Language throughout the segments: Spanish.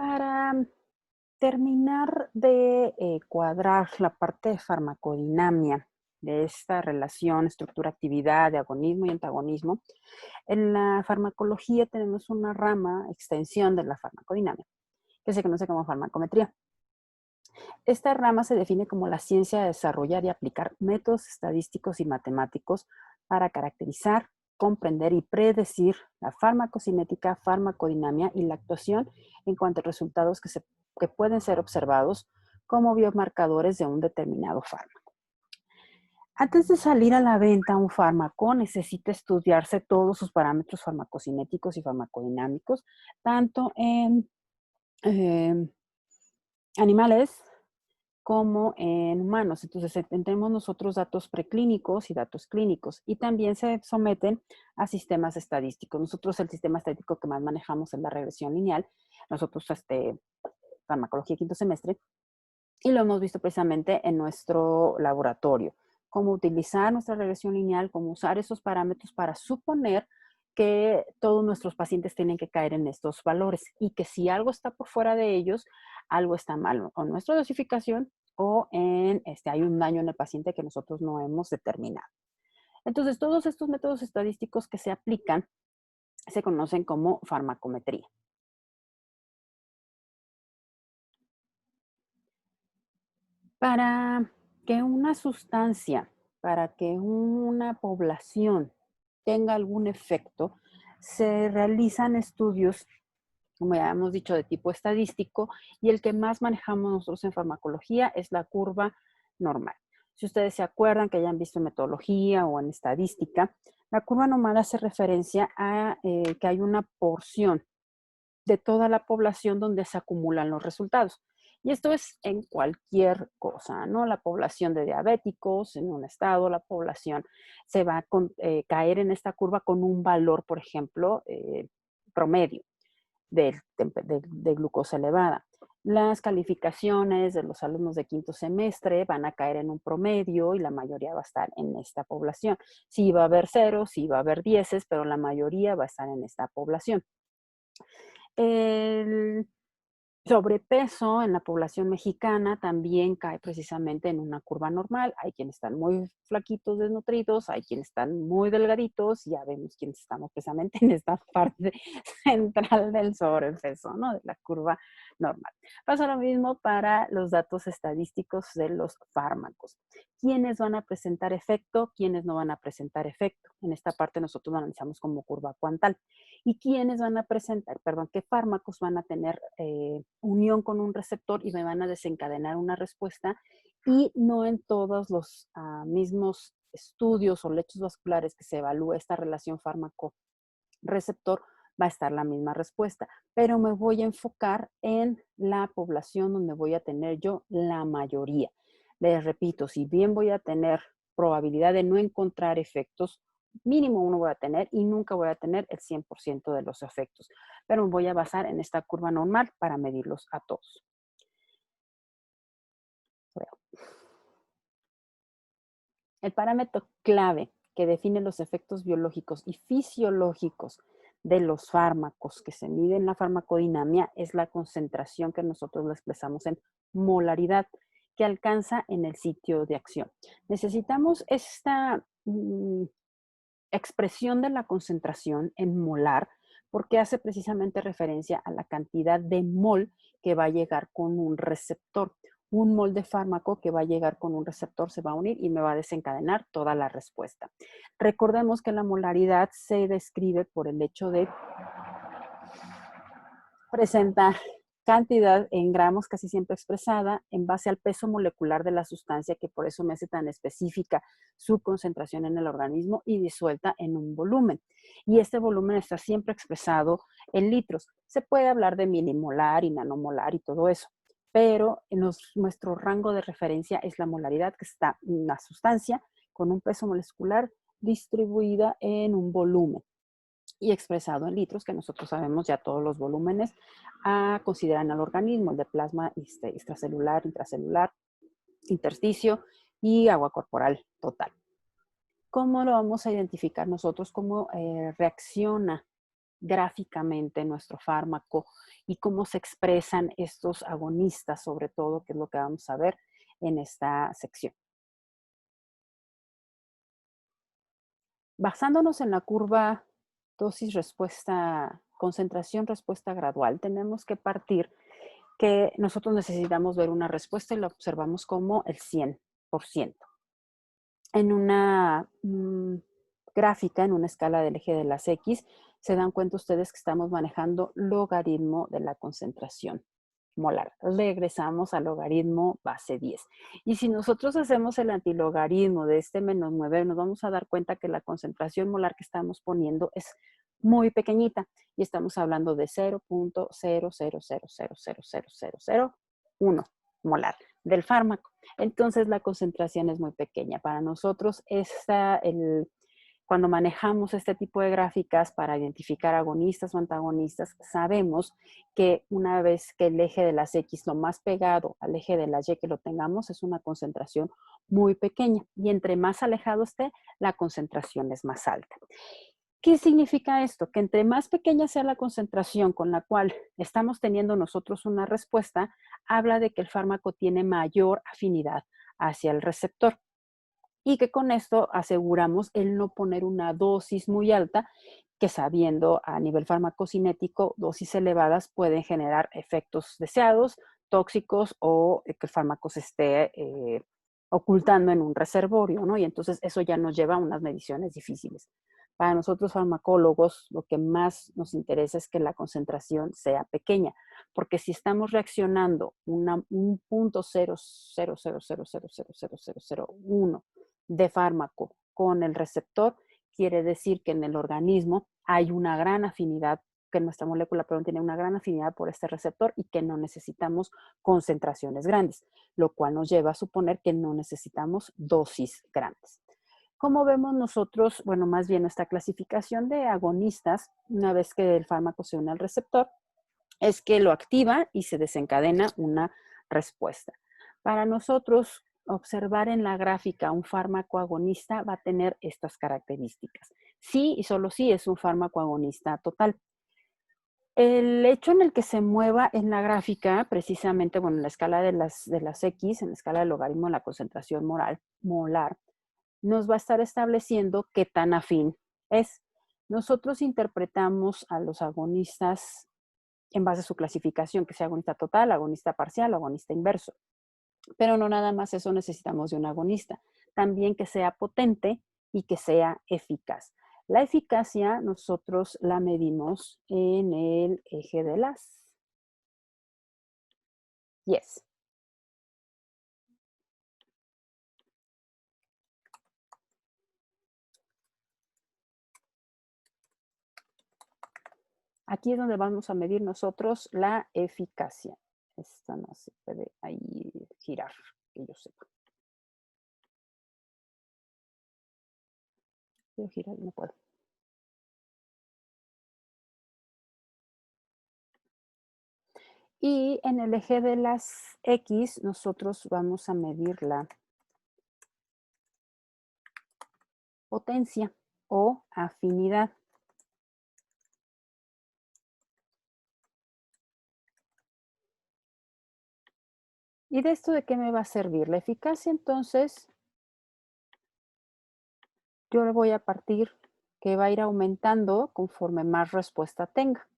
Para terminar de cuadrar la parte de farmacodinamia de esta relación estructura-actividad, de agonismo y antagonismo, en la farmacología tenemos una rama, extensión de la farmacodinamia, que se conoce como farmacometría. Esta rama se define como la ciencia de desarrollar y aplicar métodos estadísticos y matemáticos para caracterizar, comprender y predecir la farmacocinética, farmacodinamia y la actuación en cuanto a resultados que pueden ser observados como biomarcadores de un determinado fármaco. Antes de salir a la venta un fármaco, necesita estudiarse todos sus parámetros farmacocinéticos y farmacodinámicos, tanto en eh, animales como en humanos. Entonces, tenemos nosotros datos preclínicos y datos clínicos y también se someten a sistemas estadísticos. Nosotros el sistema estadístico que más manejamos es la regresión lineal. Nosotros, farmacología quinto semestre, y lo hemos visto precisamente en nuestro laboratorio. Cómo utilizar nuestra regresión lineal, cómo usar esos parámetros para suponer que todos nuestros pacientes tienen que caer en estos valores y que si algo está por fuera de ellos, algo está mal o en nuestra dosificación o hay un daño en el paciente que nosotros no hemos determinado. Entonces, todos estos métodos estadísticos que se aplican se conocen como farmacometría. Para que una sustancia, para que una población tenga algún efecto, se realizan estudios, como ya hemos dicho, de tipo estadístico, y el que más manejamos nosotros en farmacología es la curva normal. Si ustedes se acuerdan que hayan visto en metodología o en estadística, la curva normal hace referencia a que hay una porción de toda la población donde se acumulan los resultados. Y esto es en cualquier cosa, ¿no? La población de diabéticos en un estado, la población se va a caer en esta curva con un valor, por ejemplo, promedio de glucosa elevada. Las calificaciones de los alumnos de quinto semestre van a caer en un promedio y la mayoría va a estar en esta población. Sí va a haber ceros, sí va a haber dieces, pero la mayoría va a estar en esta población. El sobrepeso en la población mexicana también cae precisamente en una curva normal. Hay quienes están muy flaquitos, desnutridos, hay quienes están muy delgaditos, y ya vemos quienes estamos precisamente en esta parte central del sobrepeso, ¿no? De la curva normal. Pasa lo mismo para los datos estadísticos de los fármacos. ¿Quiénes van a presentar efecto? ¿Quiénes no van a presentar efecto? En esta parte nosotros lo analizamos como curva cuantal. ¿Y quiénes van a presentar, perdón, qué fármacos van a tener unión con un receptor y me van a desencadenar una respuesta? Y no en todos los mismos estudios o lechos vasculares que se evalúa esta relación fármaco-receptor va a estar la misma respuesta, pero me voy a enfocar en la población donde voy a tener yo la mayoría. Les repito, si bien voy a tener probabilidad de no encontrar efectos, mínimo uno voy a tener y nunca voy a tener el 100% de los efectos, pero me voy a basar en esta curva normal para medirlos a todos. El parámetro clave que define los efectos biológicos y fisiológicos de los fármacos que se mide en la farmacodinamia es la concentración que nosotros lo expresamos en molaridad, que alcanza en el sitio de acción. Necesitamos esta expresión de la concentración en molar porque hace precisamente referencia a la cantidad de mol que va a llegar con un receptor. Un mol de fármaco que va a llegar con un receptor se va a unir y me va a desencadenar toda la respuesta. Recordemos que la molaridad se describe por el hecho de presentar cantidad en gramos casi siempre expresada en base al peso molecular de la sustancia, que por eso me hace tan específica su concentración en el organismo y disuelta en un volumen. Y este volumen está siempre expresado en litros. Se puede hablar de milimolar y nanomolar y todo eso, pero nuestro rango de referencia es la molaridad, que está en una sustancia con un peso molecular distribuida en un volumen y expresado en litros, que nosotros sabemos ya todos los volúmenes a considerar en el organismo, el de plasma extracelular, intracelular, intersticio y agua corporal total. ¿Cómo lo vamos a identificar nosotros? ¿Cómo reacciona gráficamente nuestro fármaco y cómo se expresan estos agonistas, sobre todo, que es lo que vamos a ver en esta sección. Basándonos en la curva dosis-respuesta, concentración-respuesta gradual, tenemos que partir que nosotros necesitamos ver una respuesta y la observamos como el 100%. En una gráfica, en una escala del eje de las X, se dan cuenta ustedes que estamos manejando logaritmo de la concentración molar. Regresamos al logaritmo base 10. Y si nosotros hacemos el antilogaritmo de este menos 9, nos vamos a dar cuenta que la concentración molar que estamos poniendo es muy pequeñita y estamos hablando de 0.000000001 molar del fármaco. Entonces la concentración es muy pequeña. Para nosotros cuando manejamos este tipo de gráficas para identificar agonistas o antagonistas, sabemos que una vez que el eje de las X lo más pegado al eje de las Y que lo tengamos es una concentración muy pequeña y entre más alejado esté, la concentración es más alta. ¿Qué significa esto? Que entre más pequeña sea la concentración con la cual estamos teniendo nosotros una respuesta, habla de que el fármaco tiene mayor afinidad hacia el receptor y que con esto aseguramos el no poner una dosis muy alta, que sabiendo a nivel farmacocinético, dosis elevadas pueden generar efectos deseados, tóxicos o que el fármaco se esté ocultando en un reservorio, ¿no? Y entonces eso ya nos lleva a unas mediciones difíciles. Para nosotros farmacólogos, lo que más nos interesa es que la concentración sea pequeña, porque si estamos reaccionando un punto 0.000000001 de fármaco con el receptor, quiere decir que en el organismo hay una gran afinidad, que nuestra molécula perdón, tiene una gran afinidad por este receptor y que no necesitamos concentraciones grandes, lo cual nos lleva a suponer que no necesitamos dosis grandes. ¿Cómo vemos nosotros? Bueno, más bien nuestra clasificación de agonistas, una vez que el fármaco se une al receptor, es que lo activa y se desencadena una respuesta. Para nosotros, observar en la gráfica un fármaco agonista va a tener estas características. Sí y solo sí es un fármaco agonista total. El hecho en el que se mueva en la gráfica, precisamente, bueno, en la escala de las X, en la escala del logaritmo de la concentración molar, nos va a estar estableciendo qué tan afín es. Nosotros interpretamos a los agonistas en base a su clasificación, que sea agonista total, agonista parcial, agonista inverso. Pero no nada más eso necesitamos de un agonista, también que sea potente y que sea eficaz. La eficacia nosotros la medimos en el eje de las yes. Aquí es donde vamos a medir nosotros la eficacia. Esta no se puede ahí girar, que yo sepa. Quiero girar y no puedo. Y en el eje de las X nosotros vamos a medir la potencia o afinidad. ¿Y de esto de qué me va a servir? La eficacia, entonces, yo le voy a partir que va a ir aumentando conforme más respuesta tenga.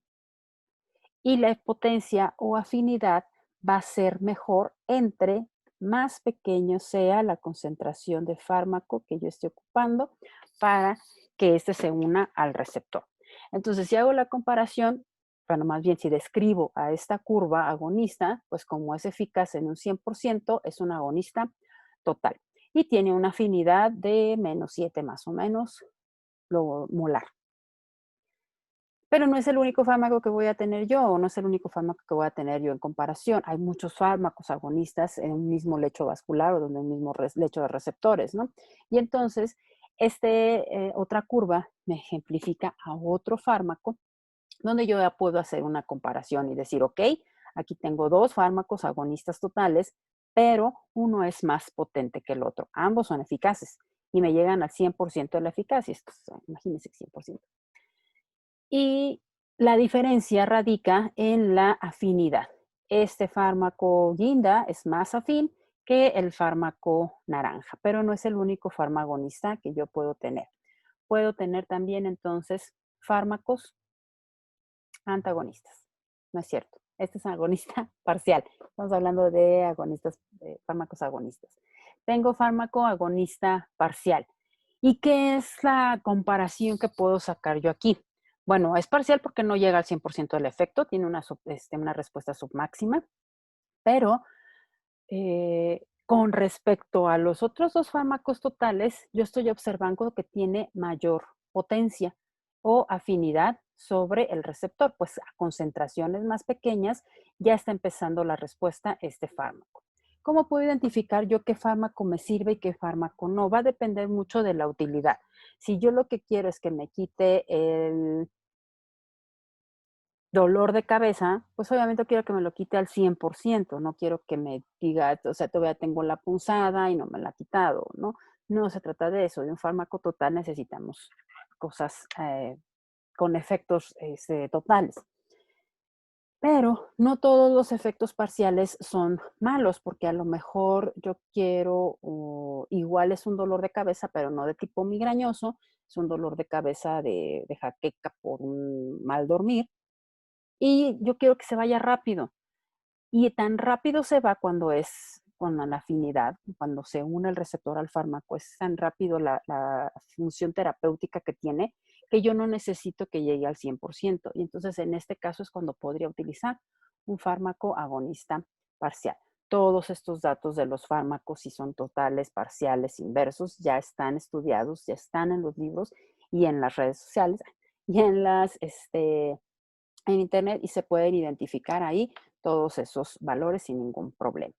Y la potencia o afinidad va a ser mejor entre más pequeño sea la concentración de fármaco que yo esté ocupando para que éste se una al receptor. Entonces, si hago la comparación, bueno, más bien si describo a esta curva agonista, pues como es eficaz en un 100%, es un agonista total. Y tiene una afinidad de -7 más o menos, lo molar. Pero no es el único fármaco que voy a tener yo, o no es el único fármaco que voy a tener yo en comparación. Hay muchos fármacos agonistas en un mismo lecho vascular o donde un mismo lecho de receptores, ¿no? Y entonces, otra curva me ejemplifica a otro fármaco donde yo ya puedo hacer una comparación y decir, ok, aquí tengo dos fármacos agonistas totales, pero uno es más potente que el otro. Ambos son eficaces y me llegan al 100% de la eficacia. Esto, imagínense, 100%. Y La diferencia radica en la afinidad. Este fármaco guinda es más afín que el fármaco naranja, pero no es el único farmagonista que yo puedo tener. Puedo tener también entonces fármacos antagonistas. No es cierto. Este es agonista parcial. Estamos hablando de agonistas, de fármacos agonistas. Tengo fármaco agonista parcial. ¿Y qué es la comparación que puedo sacar yo aquí? Bueno, es parcial porque no llega al 100% del efecto, tiene una respuesta submáxima, pero con respecto a los otros dos fármacos totales, yo estoy observando que tiene mayor potencia o afinidad sobre el receptor, pues a concentraciones más pequeñas ya está empezando la respuesta a este fármaco. ¿Cómo puedo identificar yo qué fármaco me sirve y qué fármaco no? Va a depender mucho de la utilidad. Si yo lo que quiero es que me quite el dolor de cabeza, pues obviamente quiero que me lo quite al 100%, no quiero que me diga, o sea, todavía tengo la punzada y no me la ha quitado, ¿no? No se trata de eso, de un fármaco total necesitamos cosas con efectos totales. Pero no todos los efectos parciales son malos, porque a lo mejor yo quiero, o igual es un dolor de cabeza, pero no de tipo migrañoso, es un dolor de cabeza de jaqueca por un mal dormir, y yo quiero que se vaya rápido. Y tan rápido se va cuando es con la afinidad, cuando se une el receptor al fármaco, es tan rápido la función terapéutica que tiene, que yo no necesito que llegue al 100%. Y entonces en este caso es cuando podría utilizar un fármaco agonista parcial. Todos estos datos de los fármacos, si son totales, parciales, inversos, ya están estudiados, ya están en los libros y en las redes sociales y en internet, y se pueden identificar ahí todos esos valores sin ningún problema.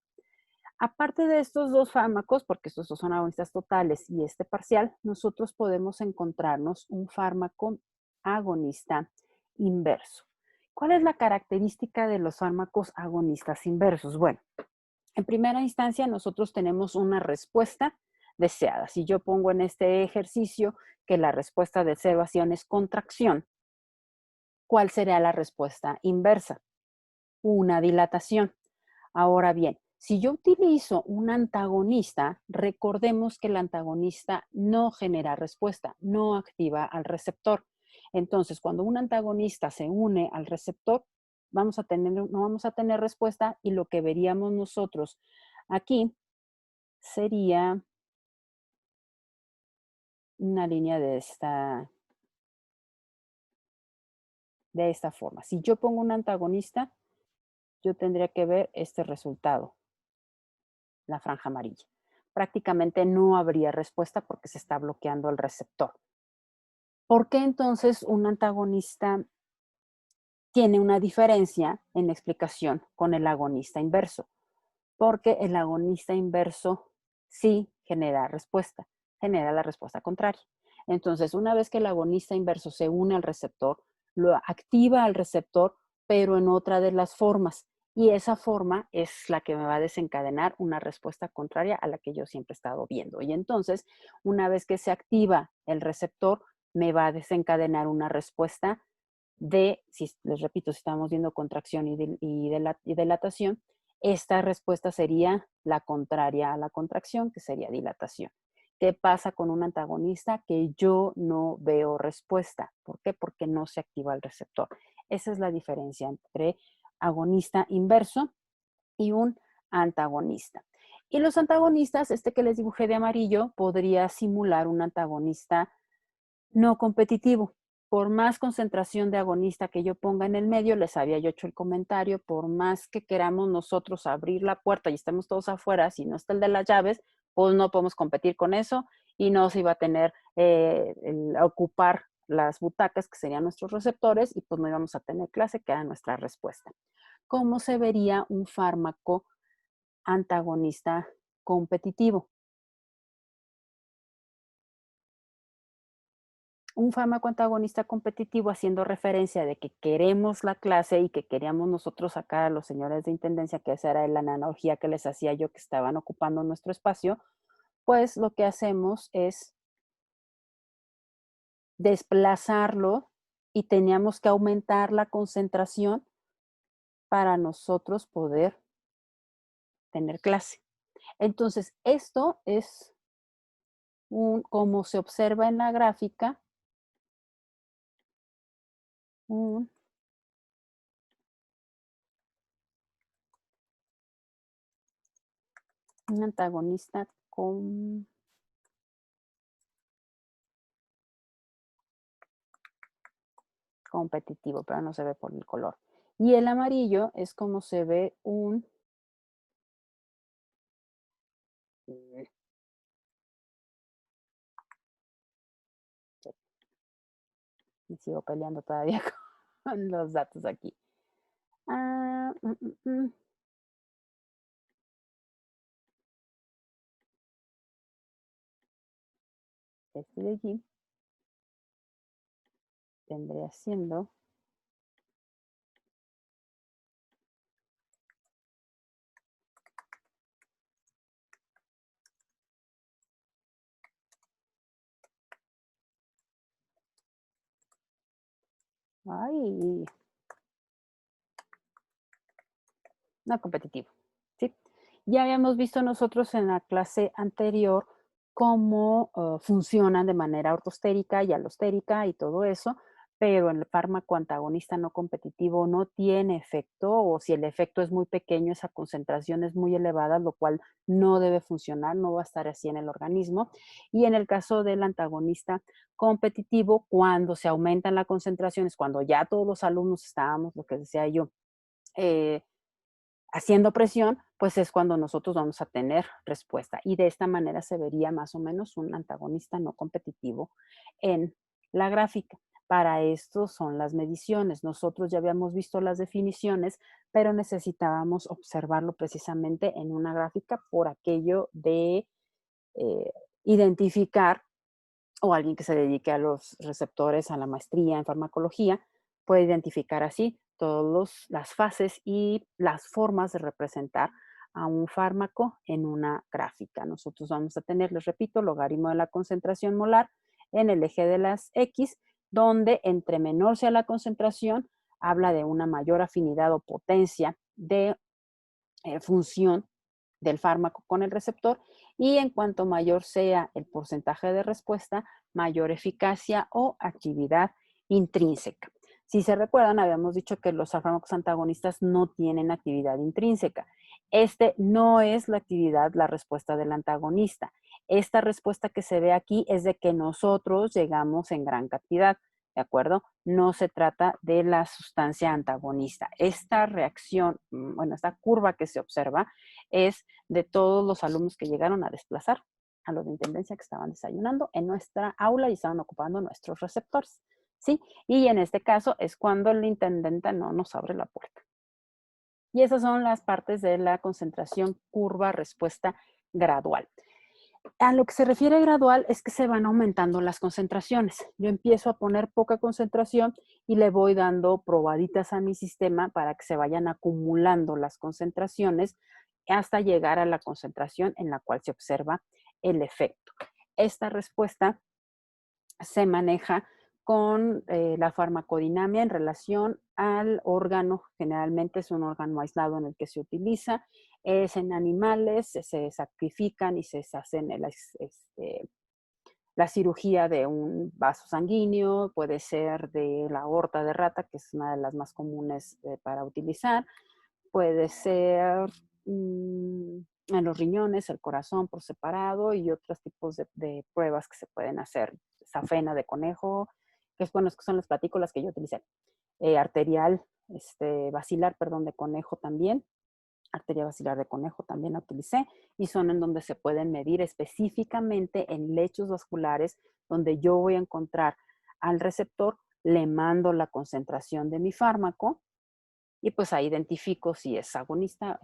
Aparte de estos dos fármacos, porque estos dos son agonistas totales y este parcial, nosotros podemos encontrarnos un fármaco agonista inverso. ¿Cuál es la característica de los fármacos agonistas inversos? Bueno, en primera instancia nosotros tenemos una respuesta deseada. Si yo pongo en este ejercicio que la respuesta de observación es contracción, ¿cuál sería la respuesta inversa? Una dilatación. Ahora bien, si yo utilizo un antagonista, recordemos que el antagonista no genera respuesta, no activa al receptor. Entonces, cuando un antagonista se une al receptor, no vamos a tener respuesta, y lo que veríamos nosotros aquí sería una línea de esta forma. Si yo pongo un antagonista, yo tendría que ver este resultado, la franja amarilla. Prácticamente no habría respuesta porque se está bloqueando el receptor. ¿Por qué entonces un antagonista tiene una diferencia en la explicación con el agonista inverso? Porque el agonista inverso sí genera la respuesta contraria. Entonces, una vez que el agonista inverso se une al receptor, lo activa al receptor, pero en otra de las formas. Y esa forma es la que me va a desencadenar una respuesta contraria a la que yo siempre he estado viendo. Y entonces, una vez que se activa el receptor, me va a desencadenar una respuesta si les repito, si estamos viendo contracción y dilatación, esta respuesta sería la contraria a la contracción, que sería dilatación. ¿Qué pasa con un antagonista? Que yo no veo respuesta. ¿Por qué? Porque no se activa el receptor. Esa es la diferencia entre agonista inverso y un antagonista. Y los antagonistas, este que les dibujé de amarillo, podría simular un antagonista no competitivo. Por más concentración de agonista que yo ponga en el medio, les había yo hecho el comentario, por más que queramos nosotros abrir la puerta y estemos todos afuera, si no está el de las llaves, pues no podemos competir con eso, y no se iba a tener ocupar las butacas, que serían nuestros receptores, y pues no íbamos a tener clase, que era nuestra respuesta. ¿Cómo se vería un fármaco antagonista competitivo? Un fármaco antagonista competitivo, haciendo referencia de que queremos la clase y que queríamos nosotros sacar a los señores de intendencia, que esa era la analogía que les hacía yo, que estaban ocupando nuestro espacio, pues lo que hacemos es desplazarlo y teníamos que aumentar la concentración para nosotros poder tener clase. Entonces, esto es como se observa en la gráfica, un, un antagonista competitivo, pero no se ve por el color. Y el amarillo es como se ve mm, me sigo peleando todavía con los datos aquí. Ah, mm, mm, mm. Este de allí vendría siendo, ay, no competitivo, ¿sí? Ya habíamos visto nosotros en la clase anterior cómo funcionan de manera ortostérica y alostérica y todo eso, pero el fármaco antagonista no competitivo no tiene efecto, o si el efecto es muy pequeño, esa concentración es muy elevada, lo cual no debe funcionar, no va a estar así en el organismo. Y en el caso del antagonista competitivo, cuando se aumentan las concentraciones, cuando ya todos los alumnos estábamos, lo que decía yo, eh, haciendo presión, pues es cuando nosotros vamos a tener respuesta. Y de esta manera se vería más o menos un antagonista no competitivo en la gráfica. Para esto son las mediciones. Nosotros ya habíamos visto las definiciones, pero necesitábamos observarlo precisamente en una gráfica por aquello de eh, identificar, o alguien que se dedique a los receptores, a la maestría en farmacología, puede identificar así todas las fases y las formas de representar a un fármaco en una gráfica. Nosotros vamos a tener, les repito, logaritmo de la concentración molar en el eje de las X, donde entre menor sea la concentración, habla de una mayor afinidad o potencia de función del fármaco con el receptor, y en cuanto mayor sea el porcentaje de respuesta, mayor eficacia o actividad intrínseca. Si se recuerdan, habíamos dicho que los fármacos antagonistas no tienen actividad intrínseca. Este no es la actividad, la respuesta del antagonista. Esta respuesta que se ve aquí es de que nosotros llegamos en gran cantidad. ¿De acuerdo? No se trata de la sustancia antagonista. Esta reacción, bueno, esta curva que se observa es de todos los alumnos que llegaron a desplazar a los de intendencia que estaban desayunando en nuestra aula y estaban ocupando nuestros receptores, ¿sí? Y en este caso es cuando el intendente no nos abre la puerta. Y esas son las partes de la concentración curva respuesta gradual. A lo que se refiere gradual es que se van aumentando las concentraciones. Yo empiezo a poner poca concentración y le voy dando probaditas a mi sistema para que se vayan acumulando las concentraciones hasta llegar a la concentración en la cual se observa el efecto. Esta respuesta se maneja con la farmacodinamia en relación al órgano. Generalmente es un órgano aislado en el que se utiliza. Es en animales, se sacrifican y se hacen la cirugía de un vaso sanguíneo, puede ser de la aorta de rata, que es una de las más comunes para utilizar, puede ser en los riñones, el corazón por separado y otros tipos de pruebas que se pueden hacer. Safena de conejo, que es, bueno, que son las platículas que yo utilicé. Arterial, basilar, perdón, de conejo también. Arteria basilar de conejo también la utilicé, y son en donde se pueden medir específicamente en lechos vasculares, donde yo voy a encontrar al receptor, le mando la concentración de mi fármaco y pues ahí identifico si es agonista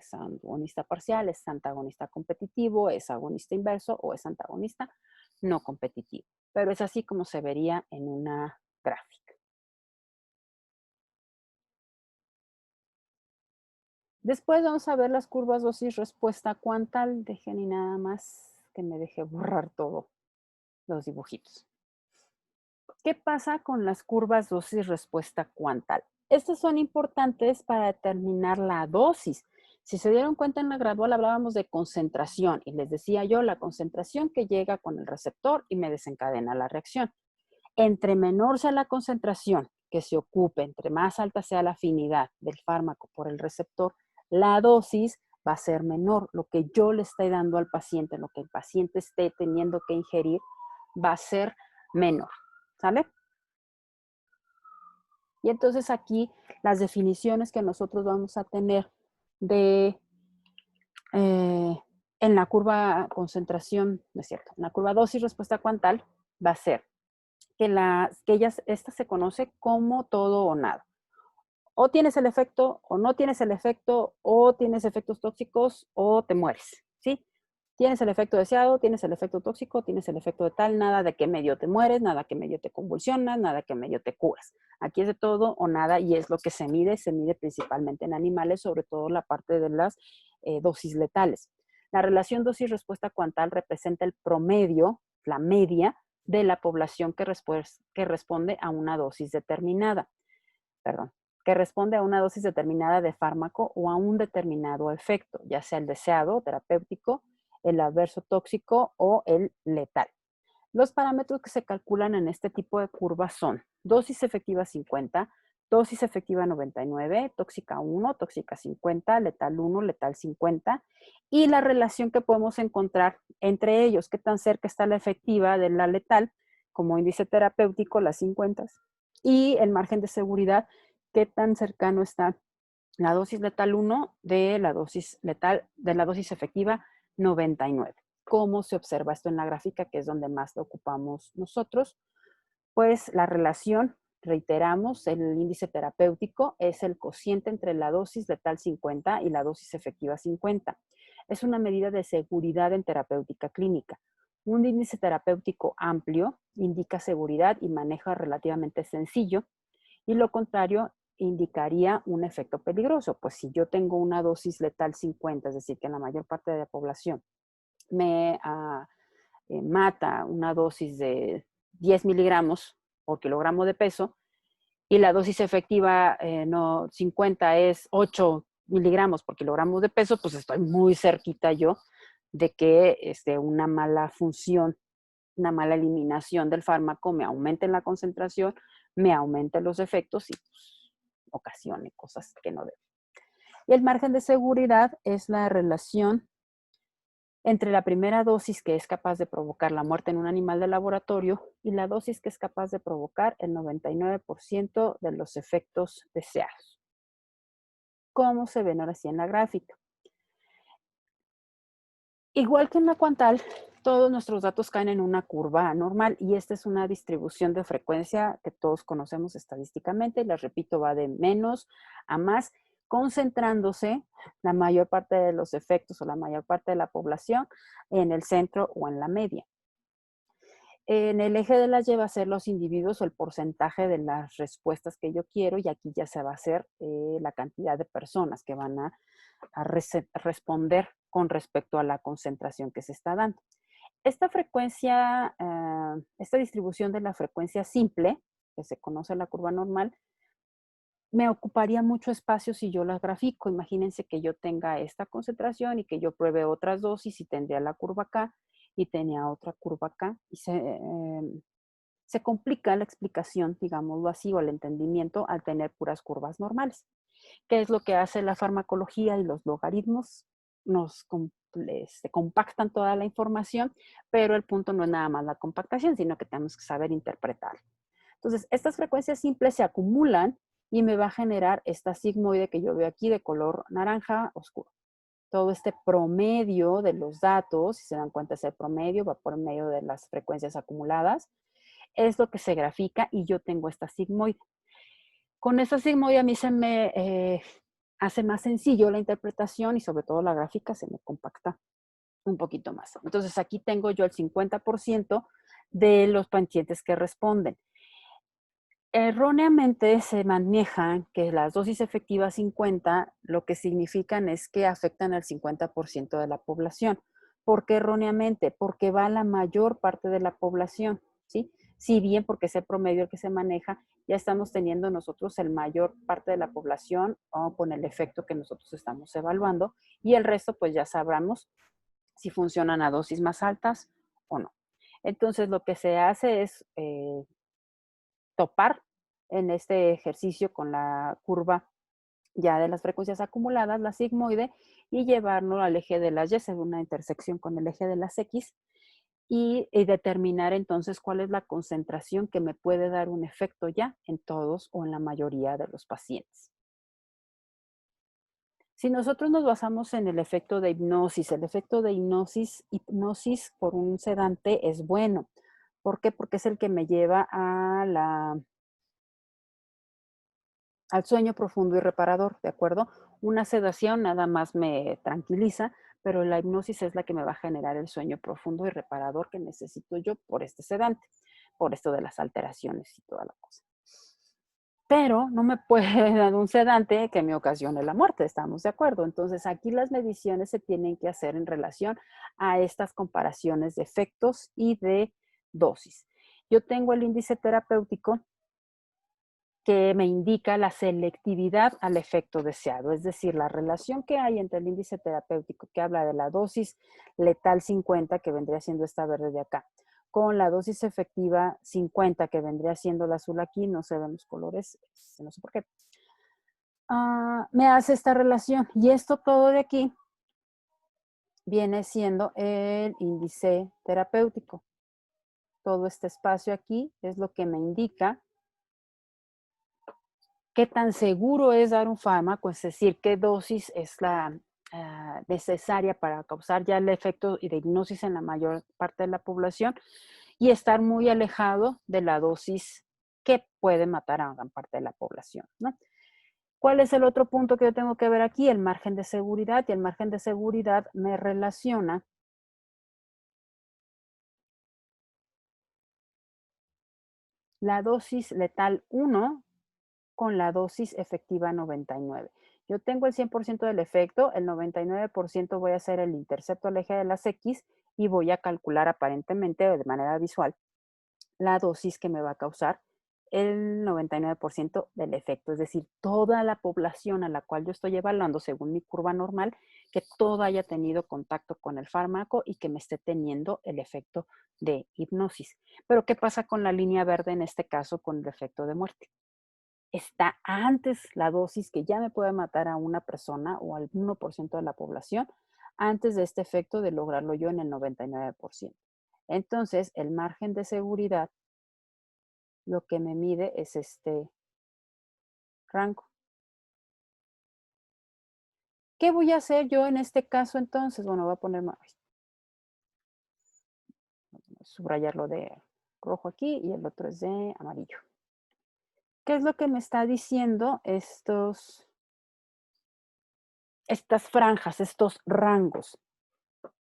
parcial, es antagonista competitivo, es agonista inverso o es antagonista no competitivo. Pero es así como se vería en una gráfica. Después vamos a ver las curvas dosis-respuesta cuantal. Dejen y nada más que me deje borrar todo los dibujitos. ¿Qué pasa con las curvas dosis-respuesta cuantal? Estas son importantes para determinar la dosis. Si se dieron cuenta en la gradual hablábamos de concentración y les decía yo la concentración que llega con el receptor y me desencadena la reacción. Entre menor sea la concentración que se ocupe, entre más alta sea la afinidad del fármaco por el receptor, la dosis va a ser menor. Lo que yo le estoy dando al paciente, lo que el paciente esté teniendo que ingerir, va a ser menor. ¿Sale? Y entonces aquí las definiciones que nosotros vamos a tener de en la curva concentración, no es cierto, en la curva dosis respuesta cuantal va a ser esta se conoce como todo o nada. O tienes el efecto, o no tienes el efecto, o tienes efectos tóxicos, o te mueres, ¿sí? Tienes el efecto deseado, tienes el efecto tóxico, tienes el efecto de tal, nada de que medio te mueres, nada que medio te convulsionas, nada que medio te curas. Aquí es de todo o nada y es lo que se mide principalmente en animales, sobre todo la parte de las dosis letales. La relación dosis-respuesta cuantal representa el promedio, la media, de la población que responde a una dosis determinada. Perdón, que responde a una dosis determinada de fármaco o a un determinado efecto, ya sea el deseado, terapéutico, el adverso tóxico o el letal. Los parámetros que se calculan en este tipo de curvas son dosis efectiva 50, dosis efectiva 99, tóxica 1, tóxica 50, letal 1, letal 50, y la relación que podemos encontrar entre ellos, qué tan cerca está la efectiva de la letal, como índice terapéutico, las 50, y el margen de seguridad, qué tan cercano está la dosis letal 1 de la dosis efectiva 99. ¿Cómo se observa esto en la gráfica, que es donde más lo ocupamos nosotros? Pues la relación, reiteramos, el índice terapéutico es el cociente entre la dosis letal 50 y la dosis efectiva 50. Es una medida de seguridad en terapéutica clínica. Un índice terapéutico amplio indica seguridad y manejo relativamente sencillo, y lo contrario indicaría un efecto peligroso. Pues si yo tengo una dosis letal 50, es decir, que en la mayor parte de la población me mata una dosis de 10 miligramos por kilogramo de peso y la dosis efectiva no 50 es 8 miligramos por kilogramo de peso, pues estoy muy cerquita yo de que una mala función, una mala eliminación del fármaco me aumente la concentración, me aumente los efectos y pues, ocasione cosas que no debo. Y el margen de seguridad es la relación entre la primera dosis que es capaz de provocar la muerte en un animal de laboratorio y la dosis que es capaz de provocar el 99% de los efectos deseados. ¿Cómo se ven ahora sí en la gráfica? Igual que en la cuantal, todos nuestros datos caen en una curva normal y esta es una distribución de frecuencia que todos conocemos estadísticamente. Les repito, va de menos a más, concentrándose la mayor parte de los efectos o la mayor parte de la población en el centro o en la media. En el eje de las Y va a ser los individuos o el porcentaje de las respuestas que yo quiero y aquí ya se va a hacer la cantidad de personas que van a responder con respecto a la concentración que se está dando. Esta frecuencia, esta distribución de la frecuencia simple, que se conoce en la curva normal, me ocuparía mucho espacio si yo las grafico. Imagínense que yo tenga esta concentración y que yo pruebe otras dosis y tendría la curva acá y tenía otra curva acá. Y se complica la explicación, digámoslo así, o el entendimiento al tener puras curvas normales. ¿Qué es lo que hace la farmacología y los logaritmos? Nos compactan toda la información, pero el punto no es nada más la compactación, sino que tenemos que saber interpretar. Entonces, estas frecuencias simples se acumulan y me va a generar esta sigmoide que yo veo aquí de color naranja oscuro. Todo este promedio de los datos, si se dan cuenta, ese promedio va por medio de las frecuencias acumuladas, es lo que se grafica y yo tengo esta sigmoide. Con esta sigmoide a mí se me hace más sencillo la interpretación y sobre todo la gráfica se me compacta un poquito más. Entonces aquí tengo yo el 50% de los pacientes que responden. Erróneamente se maneja que las dosis efectivas 50 lo que significan es que afectan al 50% de la población. ¿Por qué erróneamente? Porque va la mayor parte de la población, ¿sí? si bien porque es el promedio el que se maneja, ya estamos teniendo nosotros el mayor parte de la población o con el efecto que nosotros estamos evaluando y el resto pues ya sabremos si funcionan a dosis más altas o no. Entonces lo que se hace es topar en este ejercicio con la curva ya de las frecuencias acumuladas, la sigmoide, y llevarlo al eje de las Y, en una intersección con el eje de las X, y determinar entonces cuál es la concentración que me puede dar un efecto ya en todos o en la mayoría de los pacientes. Si nosotros nos basamos en el efecto de hipnosis por un sedante es bueno. ¿Por qué? Porque es el que me lleva al sueño profundo y reparador, ¿de acuerdo? Una sedación nada más me tranquiliza, pero la hipnosis es la que me va a generar el sueño profundo y reparador que necesito yo por este sedante, por esto de las alteraciones y toda la cosa. Pero no me puede dar un sedante que me ocasione la muerte, ¿estamos de acuerdo? Entonces aquí las mediciones se tienen que hacer en relación a estas comparaciones de efectos y de dosis. Yo tengo el índice terapéutico que me indica la selectividad al efecto deseado, es decir, la relación que hay entre el índice terapéutico que habla de la dosis letal 50, que vendría siendo esta verde de acá, con la dosis efectiva 50, que vendría siendo la azul aquí, no se ven los colores, no sé por qué, me hace esta relación. Y esto todo de aquí viene siendo el índice terapéutico. Todo este espacio aquí es lo que me indica qué tan seguro es dar un fármaco, es decir, qué dosis es la necesaria para causar ya el efecto de hipnosis en la mayor parte de la población y estar muy alejado de la dosis que puede matar a gran parte de la población, ¿no? ¿Cuál es el otro punto que yo tengo que ver aquí? El margen de seguridad, y el margen de seguridad me relaciona la dosis letal 1 con la dosis efectiva 99. Yo tengo el 100% del efecto, el 99% voy a hacer el intercepto al eje de las X y voy a calcular aparentemente de manera visual la dosis que me va a causar el 99% del efecto, es decir, toda la población a la cual yo estoy evaluando según mi curva normal, que toda haya tenido contacto con el fármaco y que me esté teniendo el efecto de hipnosis. Pero ¿qué pasa con la línea verde en este caso con el efecto de muerte? Está antes la dosis que ya me puede matar a una persona o al 1% de la población, antes de este efecto de lograrlo yo en el 99%. Entonces, el margen de seguridad lo que me mide es este rango. ¿Qué voy a hacer yo en este caso entonces? Bueno, voy a poner, subrayarlo de rojo aquí y el otro es de amarillo. ¿Qué es lo que me está diciendo estas franjas, estos rangos?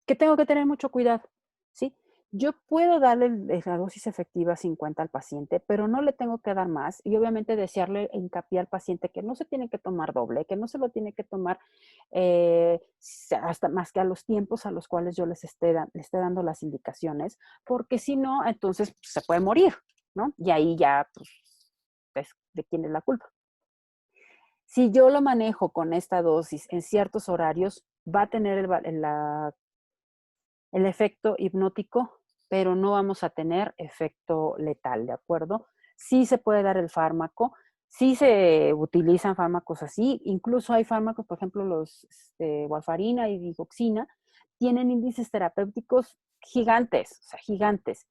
Que tengo que tener mucho cuidado, ¿sí? Yo puedo darle la dosis efectiva 50 al paciente, pero no le tengo que dar más y obviamente desearle hincapié al paciente que no se tiene que tomar doble, que no se lo tiene que tomar hasta más que a los tiempos a los cuales yo le esté dando las indicaciones, porque si no, entonces pues, se puede morir, ¿no? Y ahí ya, pues, ¿de quién es la culpa? Si yo lo manejo con esta dosis en ciertos horarios, va a tener el efecto hipnótico, pero no vamos a tener efecto letal, ¿de acuerdo? Sí se puede dar el fármaco, sí se utilizan fármacos así, incluso hay fármacos, por ejemplo, los warfarina y digoxina, tienen índices terapéuticos gigantes, o sea, gigantes,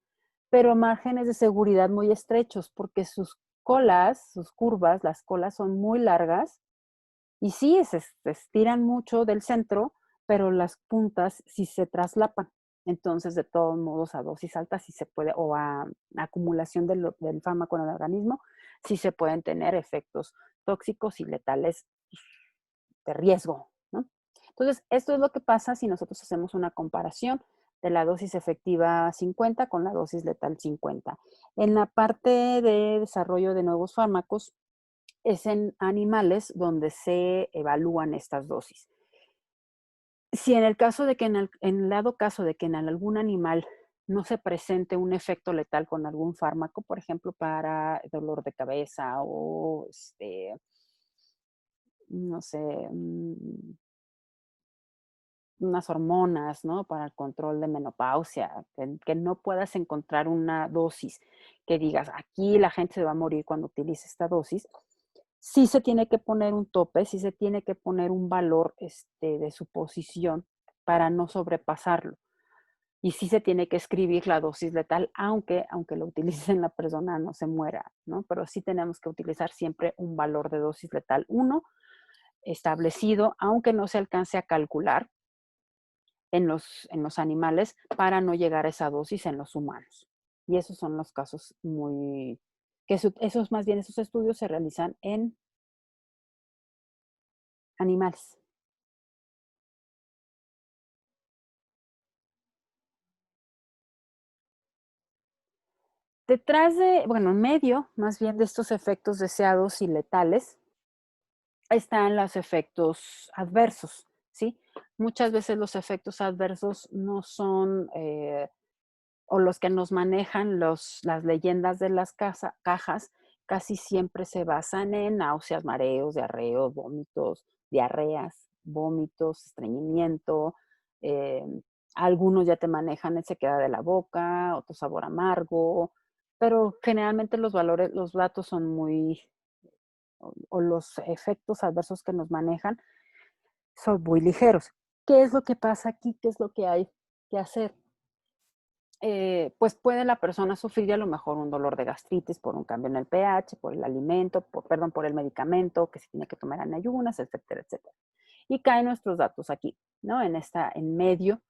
pero márgenes de seguridad muy estrechos, porque sus colas, sus curvas, las colas son muy largas y sí, se estiran mucho del centro, pero las puntas sí se traslapan. Entonces, de todos modos, a dosis altas sí se puede, o a acumulación del fármaco en el organismo, sí se pueden tener efectos tóxicos y letales de riesgo, ¿no? Entonces, esto es lo que pasa si nosotros hacemos una comparación de la dosis efectiva 50 con la dosis letal 50. En la parte de desarrollo de nuevos fármacos, es en animales donde se evalúan estas dosis. Si en el caso de que en el dado caso de que en algún animal no se presente un efecto letal con algún fármaco, por ejemplo, para dolor de cabeza o, no sé, unas hormonas, ¿no? Para el control de menopausia, que no puedas encontrar una dosis que digas, aquí la gente se va a morir cuando utilice esta dosis. Sí se tiene que poner un tope, sí se tiene que poner un valor, de suposición para no sobrepasarlo. Y sí se tiene que escribir la dosis letal, aunque lo utilicen la persona no se muera, ¿no? Pero sí tenemos que utilizar siempre un valor de dosis letal uno establecido, aunque no se alcance a calcular en los animales para no llegar a esa dosis en los humanos. Y esos son los casos muy, esos más bien, esos estudios se realizan en animales. Detrás bueno, en medio más bien de estos efectos deseados y letales, están los efectos adversos, ¿sí? Muchas veces los efectos adversos no son, o los que nos manejan las leyendas de las cajas, casi siempre se basan en náuseas, mareos, diarreos, vómitos, diarreas, vómitos, estreñimiento. Algunos ya te manejan el sequedad de la boca, otro sabor amargo, pero generalmente los datos son muy, o los efectos adversos que nos manejan son muy ligeros. ¿Qué es lo que pasa aquí? ¿Qué es lo que hay que hacer? Pues puede la persona sufrir a lo mejor un dolor de gastritis por un cambio en el pH, por el alimento, perdón, por el medicamento que se tiene que tomar en ayunas, etcétera, etcétera. Y caen nuestros datos aquí, ¿no? En medio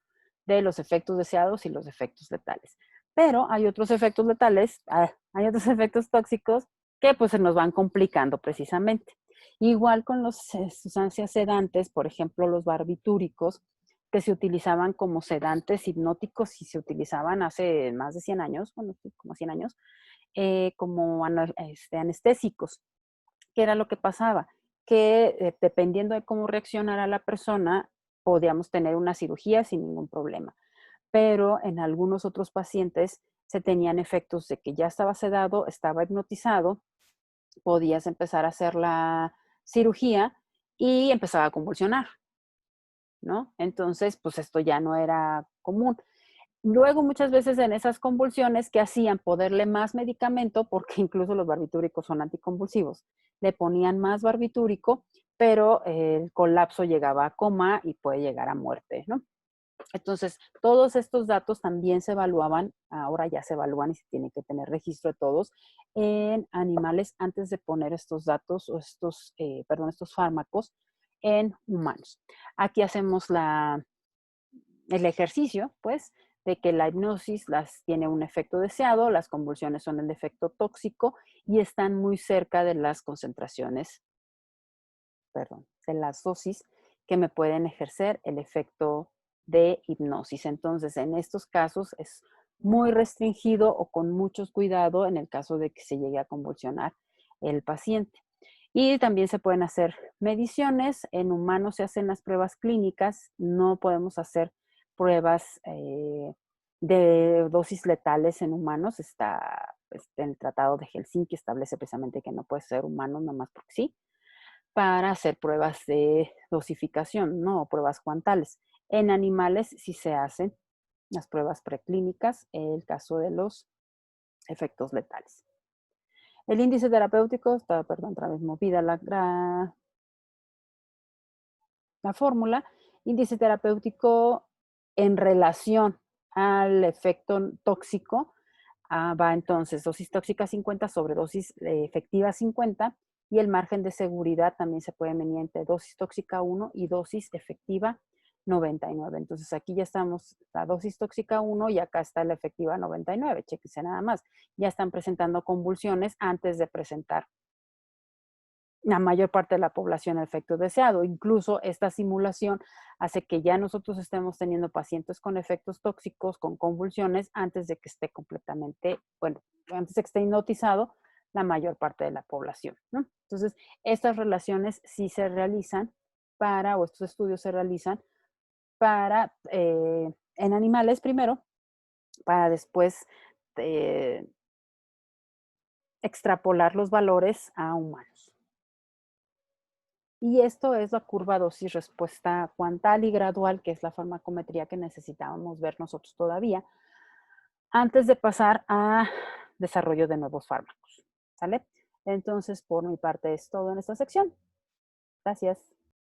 de los efectos deseados y los efectos letales. Pero hay otros efectos letales, hay otros efectos tóxicos que pues se nos van complicando precisamente. Igual con las sustancias sedantes, por ejemplo, los barbitúricos, que se utilizaban como sedantes hipnóticos y se utilizaban hace más de 100 años, bueno, sí, como 100 años, como anestésicos. ¿Qué era lo que pasaba? Que dependiendo de cómo reaccionara la persona, podíamos tener una cirugía sin ningún problema. Pero en algunos otros pacientes se tenían efectos de que ya estaba sedado, estaba hipnotizado, podías empezar a hacer la cirugía y empezaba a convulsionar, ¿no? Entonces, pues esto ya no era común. Luego, muchas veces en esas convulsiones, ¿qué hacían? Ponerle más medicamento, porque incluso los barbitúricos son anticonvulsivos. Le ponían más barbitúrico, pero el colapso llegaba a coma y puede llegar a muerte, ¿no? Entonces, todos estos datos también se evaluaban, ahora ya se evalúan y se tiene que tener registro de todos en animales antes de poner estos datos o estos fármacos en humanos. Aquí hacemos el ejercicio, pues, de que la hipnosis tiene un efecto deseado, las convulsiones son el efecto tóxico y están muy cerca de las concentraciones, perdón, de las dosis que me pueden ejercer el efecto de hipnosis. Entonces, en estos casos es muy restringido o con mucho cuidado en el caso de que se llegue a convulsionar el paciente. Y también se pueden hacer mediciones. En humanos se hacen las pruebas clínicas. No podemos hacer pruebas de dosis letales en humanos. Está en el Tratado de Helsinki, establece precisamente que no puede ser humano, nomás porque sí, para hacer pruebas de dosificación, ¿no? O pruebas cuantales. En animales sí se hacen las pruebas preclínicas, el caso de los efectos letales. El índice terapéutico, perdón, otra vez movida la fórmula, índice terapéutico en relación al efecto tóxico, va entonces dosis tóxica 50 sobre dosis efectiva 50 y el margen de seguridad también se puede medir entre dosis tóxica 1 y dosis efectiva 99. Entonces aquí ya estamos la dosis tóxica 1 y acá está la efectiva 99. Chéquense nada más. Ya están presentando convulsiones antes de presentar la mayor parte de la población el efecto deseado. Incluso esta simulación hace que ya nosotros estemos teniendo pacientes con efectos tóxicos, con convulsiones, antes de que esté completamente, bueno, antes de que esté hipnotizado la mayor parte de la población, ¿no? Entonces, estas relaciones sí se realizan o estos estudios se realizan en animales primero, para después extrapolar los valores a humanos. Y esto es la curva dosis-respuesta cuantal y gradual, que es la farmacometría que necesitábamos ver nosotros todavía, antes de pasar a desarrollo de nuevos fármacos. ¿Sale? Entonces, por mi parte es todo en esta sección. Gracias.